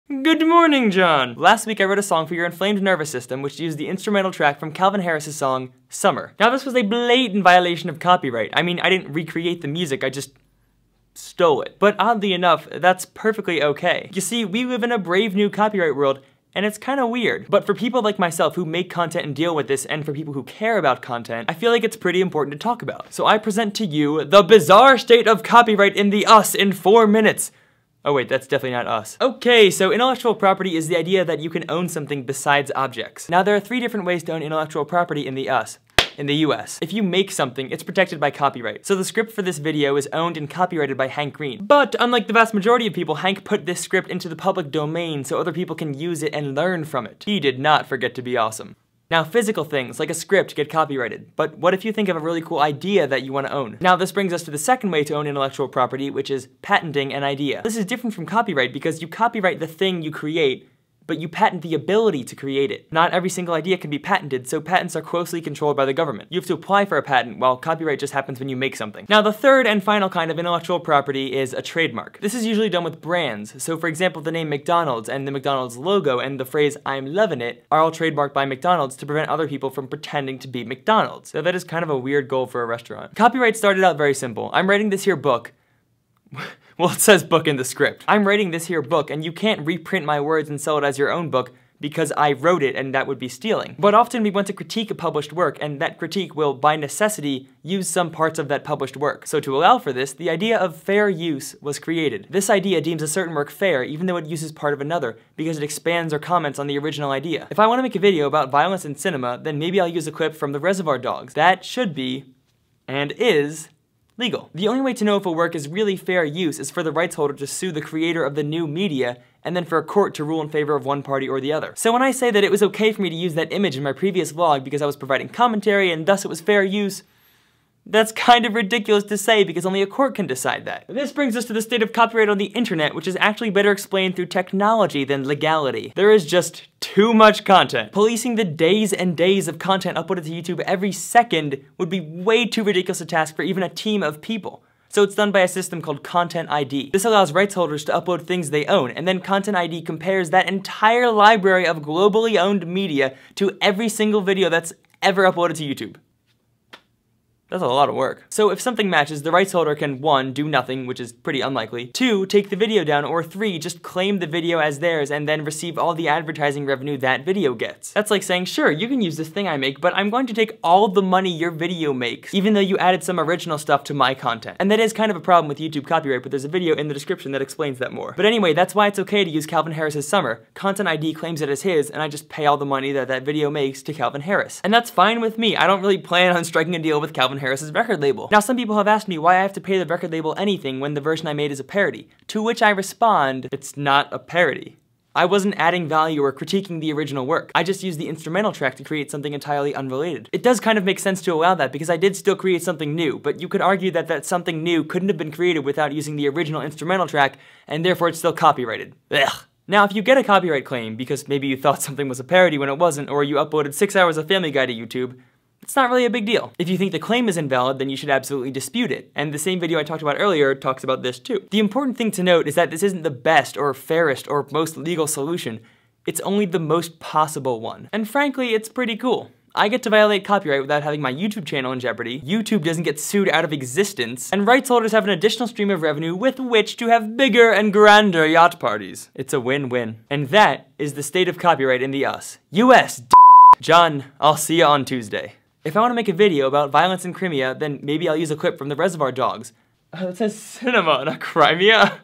Good morning, John! Last week I wrote a song for your inflamed nervous system which used the instrumental track from Calvin Harris's song, Summer. Now this was a blatant violation of copyright. I mean, I didn't recreate the music, I just stole it. But oddly enough, that's perfectly okay. You see, we live in a brave new copyright world, and it's kinda weird. But for people like myself who make content and deal with this, and for people who care about content, I feel like it's pretty important to talk about. So I present to you the bizarre state of copyright in the us in 4 minutes. Oh wait, that's definitely not us. Okay, so intellectual property is the idea that you can own something besides objects. Now there are 3 different ways to own intellectual property in the US. In the US. If you make something, it's protected by copyright. So the script for this video is owned and copyrighted by Hank Green. But unlike the vast majority of people, Hank put this script into the public domain so other people can use it and learn from it. He did not forget to be awesome. Now physical things, like a script, get copyrighted. But what if you think of a really cool idea that you want to own? Now this brings us to the second way to own intellectual property, which is patenting an idea. This is different from copyright because you copyright the thing you create, but you patent the ability to create it. Not every single idea can be patented, so patents are closely controlled by the government. You have to apply for a patent, while copyright just happens when you make something. Now the third and final kind of intellectual property is a trademark. This is usually done with brands, so for example the name McDonald's and the McDonald's logo and the phrase "I'm lovin' it" are all trademarked by McDonald's to prevent other people from pretending to be McDonald's. So that is kind of a weird goal for a restaurant. Copyright started out very simple. I'm writing this here book. Well, it says book in the script. I'm writing this here book, and you can't reprint my words and sell it as your own book because I wrote it and that would be stealing. But often we want to critique a published work, and that critique will, by necessity, use some parts of that published work. So to allow for this, the idea of fair use was created. This idea deems a certain work fair even though it uses part of another, because it expands or comments on the original idea. If I want to make a video about violence in cinema, then maybe I'll use a clip from the Reservoir Dogs. That should be, and is, legal. The only way to know if a work is really fair use is for the rights holder to sue the creator of the new media, and then for a court to rule in favor of one party or the other. So when I say that it was okay for me to use that image in my previous vlog because I was providing commentary and thus it was fair use, that's kind of ridiculous to say because only a court can decide that. This brings us to the state of copyright on the internet, which is actually better explained through technology than legality. There is just too much content. Policing the days and days of content uploaded to YouTube every second would be way too ridiculous a task for even a team of people. So it's done by a system called Content ID. This allows rights holders to upload things they own, and then Content ID compares that entire library of globally owned media to every single video that's ever uploaded to YouTube. That's a lot of work. So if something matches, the rights holder can 1. Do nothing, which is pretty unlikely, 2. Take the video down, or 3. Just claim the video as theirs and then receive all the advertising revenue that video gets. That's like saying, sure, you can use this thing I make, but I'm going to take all the money your video makes, even though you added some original stuff to my content. And that is kind of a problem with YouTube copyright, but there's a video in the description that explains that more. But anyway, that's why it's okay to use Calvin Harris's Summer. Content ID claims it as his, and I just pay all the money that that video makes to Calvin Harris. And that's fine with me. I don't really plan on striking a deal with Calvin Harris's record label. Now some people have asked me why I have to pay the record label anything when the version I made is a parody, to which I respond, it's not a parody. I wasn't adding value or critiquing the original work. I just used the instrumental track to create something entirely unrelated. It does kind of make sense to allow that because I did still create something new, but you could argue that that something new couldn't have been created without using the original instrumental track, and therefore it's still copyrighted. Ugh. Now, if you get a copyright claim because maybe you thought something was a parody when it wasn't, or you uploaded 6 hours of Family Guy to YouTube, it's not really a big deal. If you think the claim is invalid, then you should absolutely dispute it. And the same video I talked about earlier talks about this too. The important thing to note is that this isn't the best or fairest or most legal solution. It's only the most possible one. And frankly, it's pretty cool. I get to violate copyright without having my YouTube channel in jeopardy, YouTube doesn't get sued out of existence, and rights holders have an additional stream of revenue with which to have bigger and grander yacht parties. It's a win-win. And that is the state of copyright in the US. US, John, I'll see you on Tuesday. If I want to make a video about violence in Crimea, then maybe I'll use a clip from the Reservoir Dogs. It says cinema, not Crimea.